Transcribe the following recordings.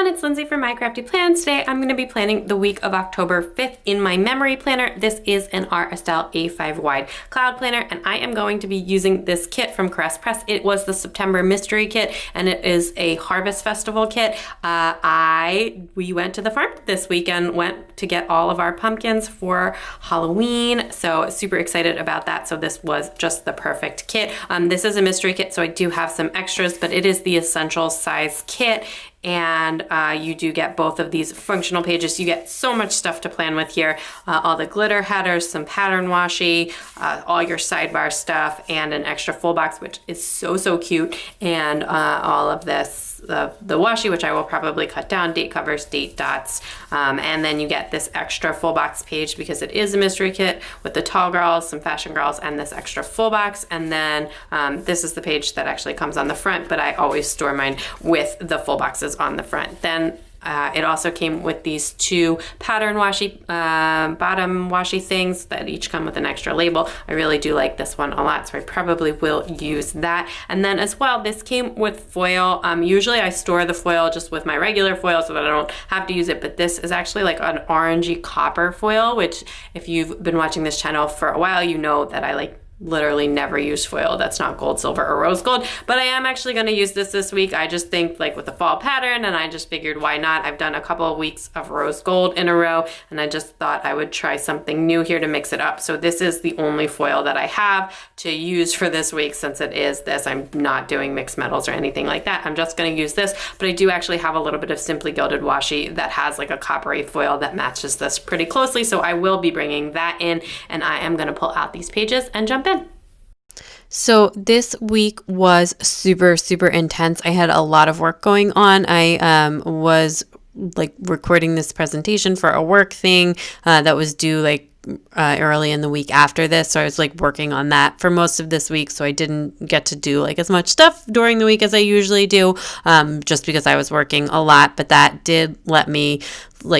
it's Lindsay from My Crafty Plans. Today I'm going to be planning the week of October 5th in my memory planner. This is an Aura Estelle A5 wide cloud planner, and I am going to be using this kit from Caress Press. It was the September mystery kit, and it is a Harvest Festival kit. We went to the farm this weekend, went to get all of our pumpkins for Halloween, so super excited about that. So this was just the perfect kit. This is a mystery kit, so I do have some extras, but it is the essential size kit. And you do get both of these functional pages. You get so much stuff to plan with here. All the glitter headers, some pattern washi, all your sidebar stuff, and an extra full box, which is so cute. And all of this, the washi, which I will probably cut down, date covers, date dots. And then you get this extra full box page because it is a mystery kit with the tall girls, some fashion girls, and this extra full box. And then this is the page that actually comes on the front, but I always store mine with the full boxes on the front. Then it also came with these two pattern washi, bottom washi things that each come with an extra label. I really do like this one a lot, so I probably will use that. And then as well, this came with foil. Usually I store the foil just with my regular foil so that I don't have to use it, but this is actually like an orangey copper foil, which if you've been watching this channel for a while, you know that I literally never use foil that's not gold, silver, or rose gold, but I am actually going to use this week. I just think with the fall pattern, and I just figured why not. I've done a couple of weeks of rose gold in a row, and I just thought I would try something new here to mix it up. So this is the only foil that I have to use for this week. Since it is this, I'm not doing mixed metals or anything like that. I'm just going to use this, but I do actually have a little bit of Simply Gilded washi that has a coppery foil that matches this pretty closely, so I will be bringing that in, and I am going to pull out these pages and jump in. So this week was super intense. I had a lot of work going on. I was recording this presentation for a work thing that was due early in the week after this, so I was working on that for most of this week, so I didn't get to do as much stuff during the week as I usually do, just because I was working a lot. But that did let me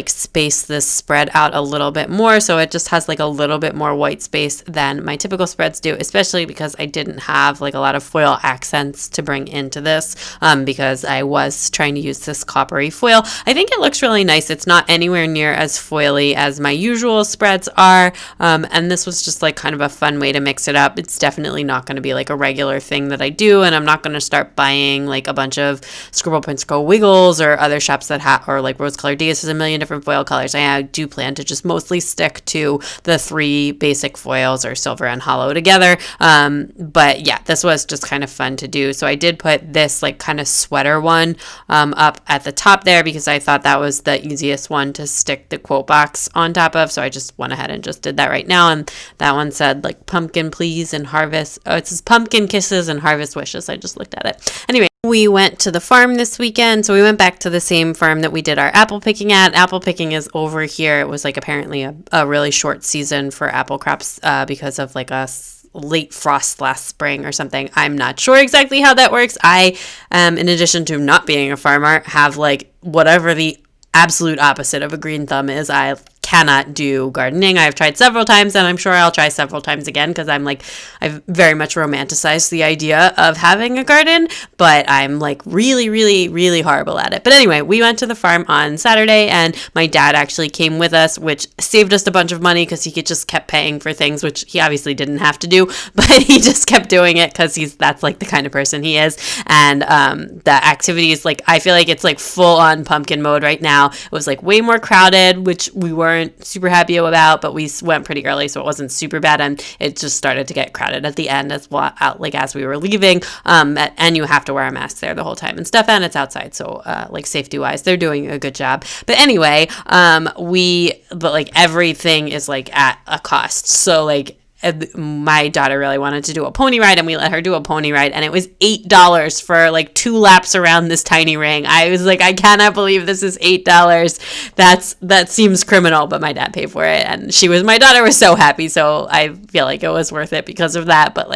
space this spread out a little bit more, so it just has a little bit more white space than my typical spreads do, especially because I didn't have a lot of foil accents to bring into this, because I was trying to use this coppery foil. I think it looks really nice. It's not anywhere near as foily as my usual spreads are, and this was just kind of a fun way to mix it up. It's definitely not going to be a regular thing that I do, and I'm not going to start buying a bunch of Scribble Print Scroll Wiggles or other shops that have, or Rose Colored Days has a million different foil colors. I do plan to just mostly stick to the three basic foils, or silver and hollow, together. But yeah, this was just kind of fun to do. So I did put this kind of sweater one up at the top there because I thought that was the easiest one to stick the quote box on top of. So I just went ahead and just did that right now. And that one said pumpkin please and harvest. Oh, it says pumpkin kisses and harvest wishes. I just looked at it. Anyway, we went to the farm this weekend, so we went back to the same farm that we did our apple picking at. Apple picking is over here. It was apparently a really short season for apple crops because of a late frost last spring or something. I'm not sure exactly how that works. I, in addition to not being a farmer, have whatever the absolute opposite of a green thumb is. I cannot do gardening. I've tried several times, and I'm sure I'll try several times again because I've very much romanticized the idea of having a garden, but I'm really horrible at it. But anyway, we went to the farm on Saturday, and my dad actually came with us, which saved us a bunch of money because he just kept paying for things, which he obviously didn't have to do, but he just kept doing it because that's the kind of person he is. And the activities, I feel it's full on pumpkin mode right now. It was way more crowded, which we weren't super happy about, but we went pretty early, so it wasn't super bad, and it just started to get crowded at the end as well, as we were leaving, and you have to wear a mask there the whole time and stuff, and it's outside, so safety wise they're doing a good job. But anyway, everything is at a cost, so my daughter really wanted to do a pony ride, and we let her do a pony ride, and it was $8 for 2 laps around this tiny ring. I was I cannot believe this is $8. That seems criminal, but my dad paid for it, and my daughter was so happy, so I feel it was worth it because of that. But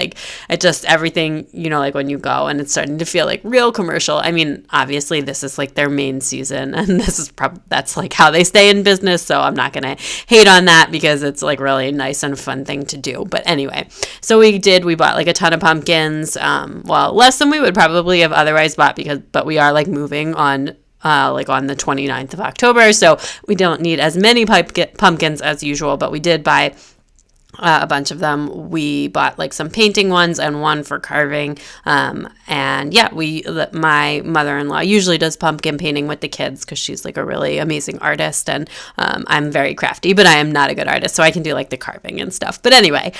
it just, everything, when you go and it's starting to feel real commercial. I mean, obviously this is their main season, and this is that's how they stay in business, so I'm not gonna hate on that because it's really nice and fun thing to do. But anyway, so we bought a ton of pumpkins, less than we would probably have otherwise bought but we are moving on like on the 29th of October. So we don't need as many pumpkins as usual, but we did buy a bunch of them. We bought like some painting ones and one for carving. And yeah, my mother-in-law usually does pumpkin painting with the kids because she's like a really amazing artist. And I'm very crafty, but I am not a good artist. So I can do like the carving and stuff. But anyway,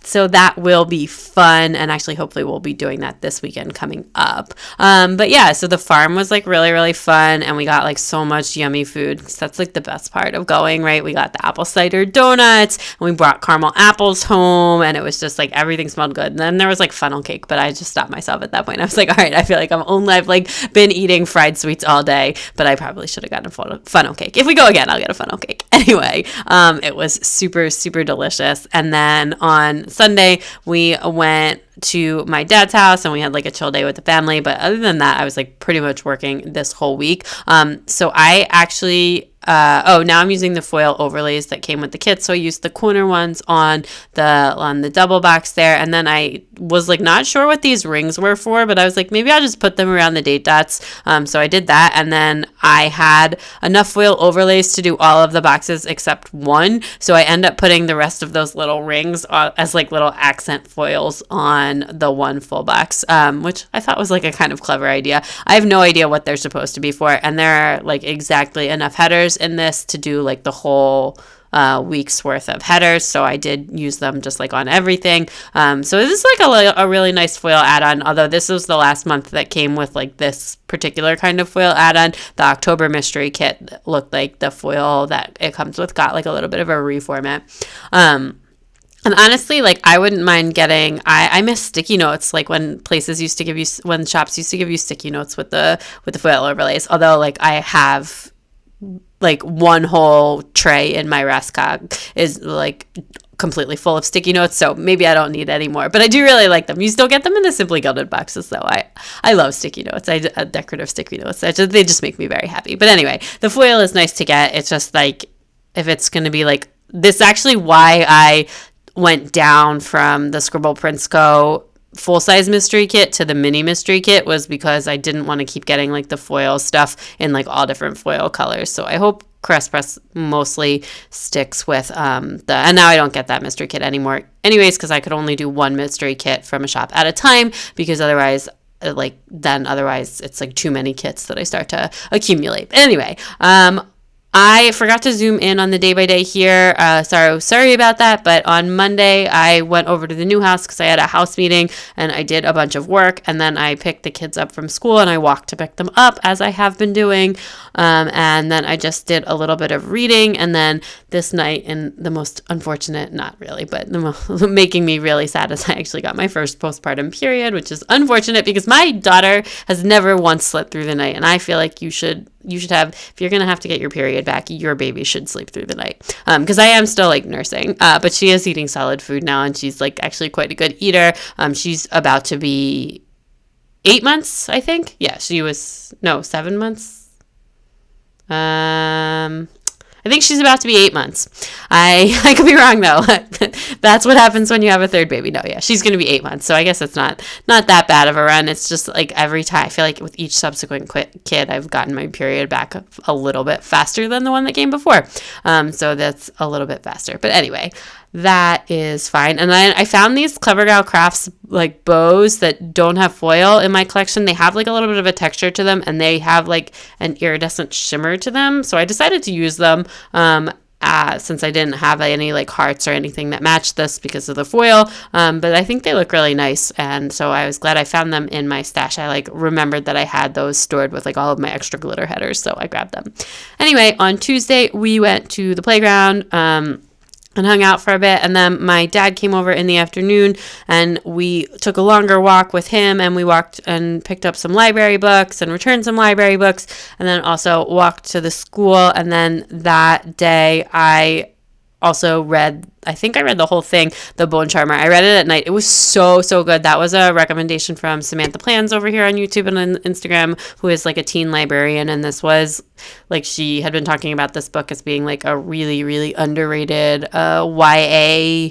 so that will be fun. And actually, hopefully we'll be doing that this weekend coming up. But yeah, so the farm was like really, really fun. And we got like so much yummy food because that's like the best part of going, right? We got the apple cider donuts and we brought caramel apples home, and it was just like everything smelled good. And then there was like funnel cake, but I just stopped myself at that point. I was like, all right, I feel like I've like been eating fried sweets all day, but I probably should have gotten a funnel cake. If we go again, I'll get a funnel cake. Anyway, it was super, super delicious. And then on Sunday, we went to my dad's house and we had like a chill day with the family. But other than that, I was like pretty much working this whole week. So I actually now I'm using the foil overlays that came with the kit. So I used the corner ones on the double box there. And then I was like not sure what these rings were for, but I was like, maybe I'll just put them around the date dots. So I did that. And then I had enough foil overlays to do all of the boxes except one. So I end up putting the rest of those little rings as like little accent foils on the one full box, which I thought was like a kind of clever idea. I have no idea what they're supposed to be for. And there are like exactly enough headers in this to do like the whole week's worth of headers, so I did use them just like on everything. So this is like a really nice foil add-on, although this was the last month that came with like this particular kind of foil add-on. The October mystery kit looked like the foil that it comes with got like a little bit of a reformat. And honestly, like I wouldn't mind getting, I miss sticky notes, like when shops used to give you sticky notes with the foil overlays, although like I have like one whole tray in my Rascog is like completely full of sticky notes, so maybe I don't need any more, but I do really like them. You still get them in the Simply Gilded boxes though. I love sticky notes. Decorative sticky notes. They just make me very happy. But anyway, the foil is nice to get. It's just like, if it's going to be like, this actually why I went down from the Scribble Prints Co. full-size mystery kit to the mini mystery kit was because I didn't want to keep getting like the foil stuff in like all different foil colors. So I hope Crest Press mostly sticks with and now I don't get that mystery kit anymore anyways, because I could only do one mystery kit from a shop at a time, because otherwise it's like too many kits that I start to accumulate. But anyway, I forgot to zoom in on the day by day here. Sorry about that. But on Monday, I went over to the new house because I had a house meeting and I did a bunch of work. And then I picked the kids up from school and I walked to pick them up, as I have been doing. And then I just did a little bit of reading. And then this night, in the most unfortunate, not really, but making me really sad, is I actually got my first postpartum period, which is unfortunate because my daughter has never once slept through the night. And I feel like you should have, if you're going to have to get your period back, your baby should sleep through the night. Because I am still like nursing, but she is eating solid food now, and she's like actually quite a good eater. She's about to be 8 months, I think. Yeah, 7 months. I think she's about to be 8 months. I could be wrong though. That's what happens when you have a third baby. No, yeah, she's going to be 8 months. So I guess it's not that bad of a run. It's just like every time, I feel like with each subsequent kid, I've gotten my period back a little bit faster than the one that came before. So that's a little bit faster. But anyway, that is fine. And then I found these Clever Gal Crafts like bows that don't have foil in my collection. They have like a little bit of a texture to them, and they have like an iridescent shimmer to them. So I decided to use them since I didn't have any like hearts or anything that matched this because of the foil. But I think they look really nice, and so I was glad I found them in my stash. I like remembered that I had those stored with like all of my extra glitter headers, so I grabbed them. Anyway, on Tuesday we went to the playground and hung out for a bit, and then my dad came over in the afternoon and we took a longer walk with him, and we walked and picked up some library books and returned some library books, and then also walked to the school. And then that day I also read the whole thing, The Bone Charmer. I read it at night. It was so good. That was a recommendation from Samantha Plans over here on YouTube and on Instagram, who is like a teen librarian. And this was like, she had been talking about this book as being like a really, really underrated YA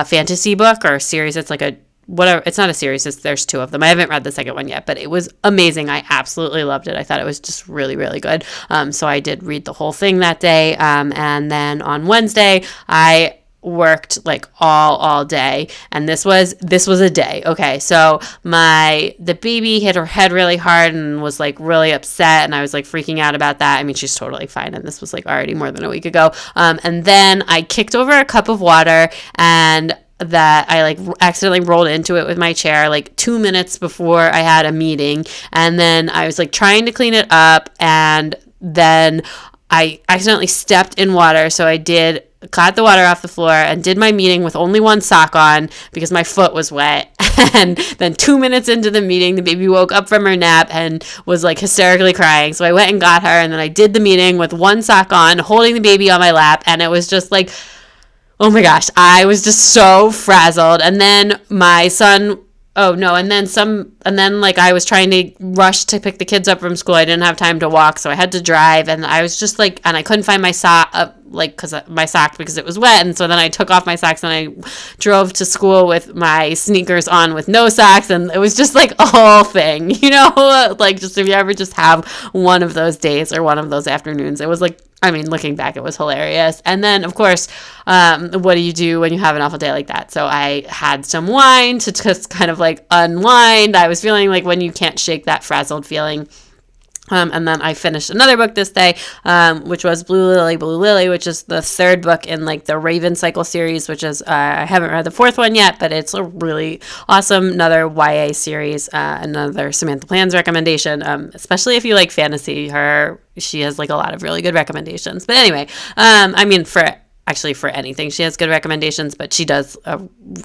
fantasy book or series. It's like a whatever. It's not a series. There's 2 of them. I haven't read the second one yet, but it was amazing. I absolutely loved it. I thought it was just really, really good. So I did read the whole thing that day. And then on Wednesday, I worked like all day, and this was a day. Okay, so the baby hit her head really hard and was like really upset, and I was like freaking out about that. I mean, she's totally fine, and this was like already more than a week ago. And then I kicked over a cup of water, and that I like accidentally rolled into it with my chair like 2 minutes before I had a meeting, and then I was like trying to clean it up, and then I accidentally stepped in water, so I got the water off the floor and did my meeting with only one sock on because my foot was wet. And then 2 minutes into the meeting, the baby woke up from her nap and was like hysterically crying. So I went and got her, and then I did the meeting with one sock on, holding the baby on my lap, and it was just like, oh my gosh, I was just so frazzled. And then my son, and then like I was trying to rush to pick the kids up from school. I didn't have time to walk, so I had to drive, and I was just like, and I couldn't find my sock, because it was wet, and so then I took off my socks and I drove to school with my sneakers on with no socks, and it was just like a whole thing, like just if you ever just have one of those days or one of those afternoons, it was like, I mean, looking back, it was hilarious. And then, of course, what do you do when you have an awful day like that? So I had some wine to just kind of like unwind. I was feeling like when you can't shake that frazzled feeling. And then I finished another book this day, which was Blue Lily, which is the 3rd book in like the Raven Cycle series, which is, I haven't read the 4th one yet, but it's a really awesome, another YA series, another Samantha Plans recommendation, especially if you like fantasy. She has like a lot of really good recommendations. But anyway, I mean, for anything, she has good recommendations, but she does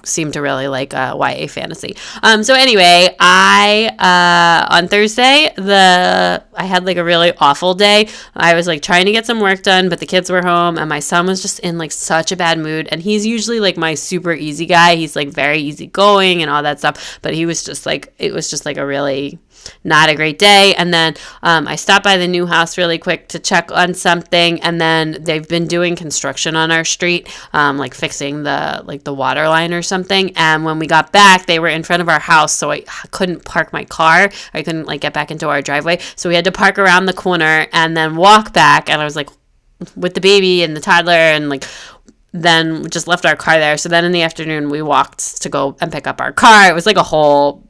seem to really like YA fantasy. So anyway, on Thursday, I had like a really awful day. I was like trying to get some work done, but the kids were home, and my son was just in like such a bad mood. And he's usually like my super easy guy. He's like very easygoing and all that stuff, but it was just like a really not a great day. And then I stopped by the new house really quick to check on something, and then they've been doing construction on our street, like fixing the water line or something. And when we got back, they were in front of our house, so I couldn't park my car. I couldn't like get back into our driveway, so we had to park around the corner and then walk back. And I was like with the baby and the toddler, and like then we just left our car there. So then in the afternoon we walked to go and pick up our car. It was like a whole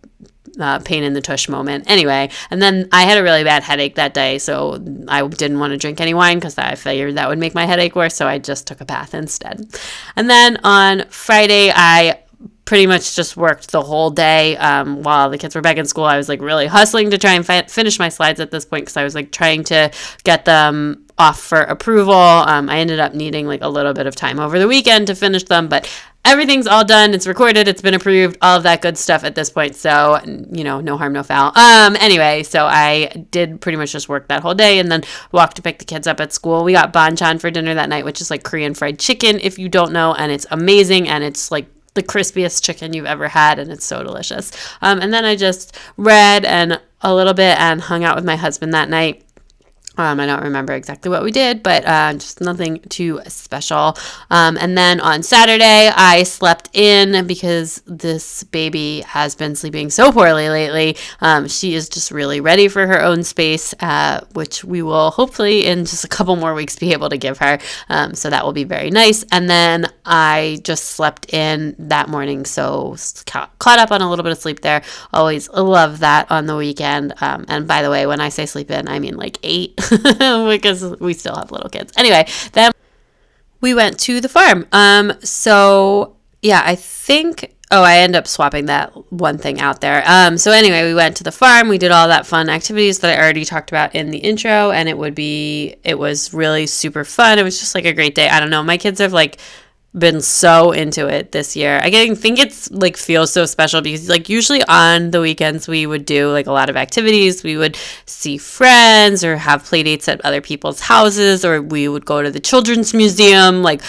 pain in the tush moment. Anyway, and then I had a really bad headache that day, so I didn't want to drink any wine because I figured that would make my headache worse, so I just took a bath instead. And then on Friday, I pretty much just worked the whole day while the kids were back in school. I was like really hustling to try and finish my slides at this point because I was like trying to get them off for approval. I ended up needing like a little bit of time over the weekend to finish them, but everything's all done. It's recorded. It's been approved. All of that good stuff at this point. So, no harm, no foul. Anyway, so I did pretty much just work that whole day and then walked to pick the kids up at school. We got banchan for dinner that night, which is like Korean fried chicken, if you don't know, and it's amazing, and it's like the crispiest chicken you've ever had, and it's so delicious. And then I just read a little bit and hung out with my husband that night. I don't remember exactly what we did, but just nothing too special. And then on Saturday, I slept in because this baby has been sleeping so poorly lately. She is just really ready for her own space, which we will hopefully in just a couple more weeks be able to give her. So that will be very nice. And then I just slept in that morning, so caught up on a little bit of sleep there. Always love that on the weekend. And by the way, when I say sleep in, I mean like 8. Because we still have little kids. Anyway, then we went to the farm. So yeah, I think, I ended up swapping that one thing out there. So anyway, we went to the farm. We did all that fun activities that I already talked about in the intro, and it was really super fun. It was just like a great day. I don't know. My kids have like been so into it this year. I think it's like feels so special because like usually on the weekends we would do like a lot of activities. We would see friends or have play dates at other people's houses, or we would go to the children's museum. Like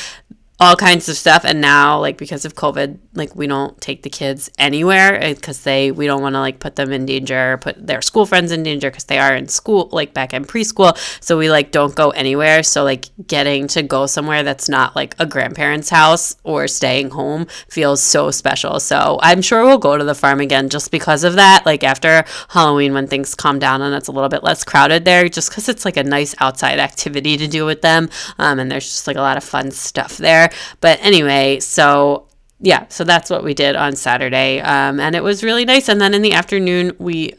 all kinds of stuff. And now, like, because of COVID, like, we don't take the kids anywhere because we don't want to like put them in danger, put their school friends in danger because they are in school, like back in preschool. So we like don't go anywhere. So like getting to go somewhere that's not like a grandparent's house or staying home feels so special. So I'm sure we'll go to the farm again just because of that. Like after Halloween, when things calm down and it's a little bit less crowded there, just because it's like a nice outside activity to do with them. And there's just like a lot of fun stuff there. But anyway, so yeah, so that's what we did on Saturday. And it was really nice. And then in the afternoon, we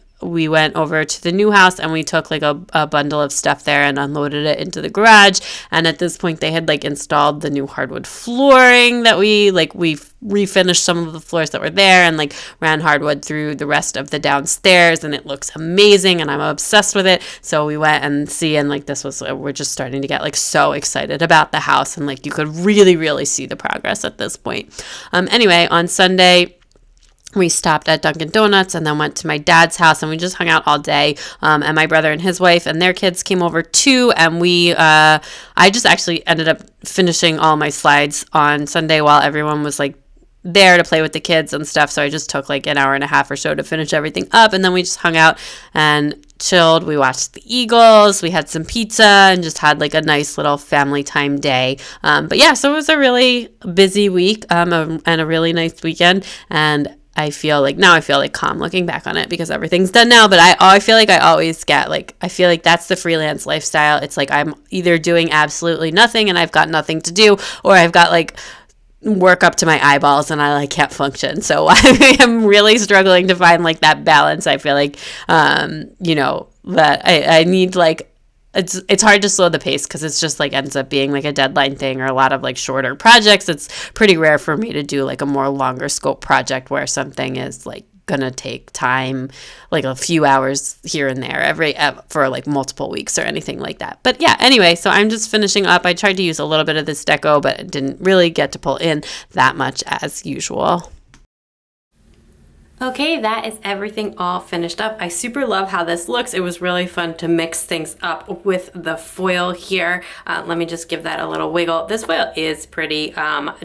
went over to the new house and we took like a bundle of stuff there and unloaded it into the garage. And at this point they had like installed the new hardwood flooring that we refinished some of the floors that were there and like ran hardwood through the rest of the downstairs, and it looks amazing and I'm obsessed with it. So we went and like we're just starting to get like so excited about the house, and like you could really see the progress at this point. Anyway, on Sunday we stopped at Dunkin' Donuts and then went to my dad's house and we just hung out all day. And my brother and his wife and their kids came over too. And I just actually ended up finishing all my slides on Sunday while everyone was like there to play with the kids and stuff. So I just took like an hour and a half or so to finish everything up. And then we just hung out and chilled. We watched the Eagles. We had some pizza and just had like a nice little family time day. But yeah, so it was a really busy week and a really nice weekend. And I feel like calm looking back on it because everything's done now. But I feel like I always get like, I feel like that's the freelance lifestyle. It's like I'm either doing absolutely nothing and I've got nothing to do, or I've got like work up to my eyeballs and I like can't function. So I am really struggling to find like that balance. I feel like, that I need like, it's hard to slow the pace because it's just like ends up being like a deadline thing or a lot of like shorter projects. It's pretty rare for me to do like a more longer scope project where something is like gonna take time, like a few hours here and there for like multiple weeks or anything like that. But yeah, anyway, so I'm just finishing up. I tried to use a little bit of this deco, but didn't really get to pull in that much as usual. Okay, that is everything all finished up. I super love how this looks. It was really fun to mix things up with the foil here. Let me just give that a little wiggle. This foil is pretty,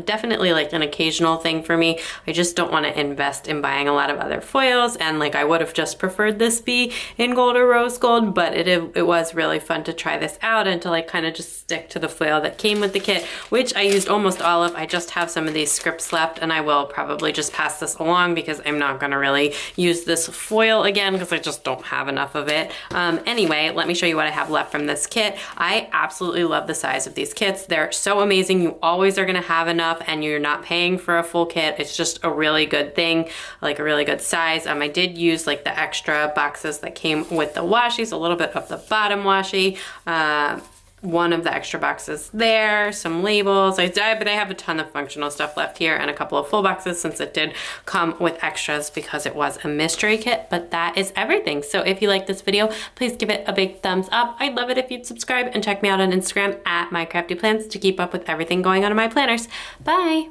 definitely like an occasional thing for me. I just don't want to invest in buying a lot of other foils, and like I would have just preferred this be in gold or rose gold, but it was really fun to try this out and to like kind of just stick to the foil that came with the kit, which I used almost all of. I just have some of these scripts left and I will probably just pass this along because I'm not gonna really use this foil again because I just don't have enough of it. Anyway, let me show you what I have left from this kit. I absolutely love the size of these kits. They're so amazing. You always are gonna have enough and you're not paying for a full kit. It's just a really good thing, like a really good size. I did use like the extra boxes that came with the washies, a little bit of the bottom washi, one of the extra boxes there, some labels. But I have a ton of functional stuff left here and a couple of full boxes since it did come with extras because it was a mystery kit, but that is everything. So if you like this video, please give it a big thumbs up. I'd love it if you'd subscribe and check me out on Instagram at mycraftyplans to keep up with everything going on in my planners. Bye!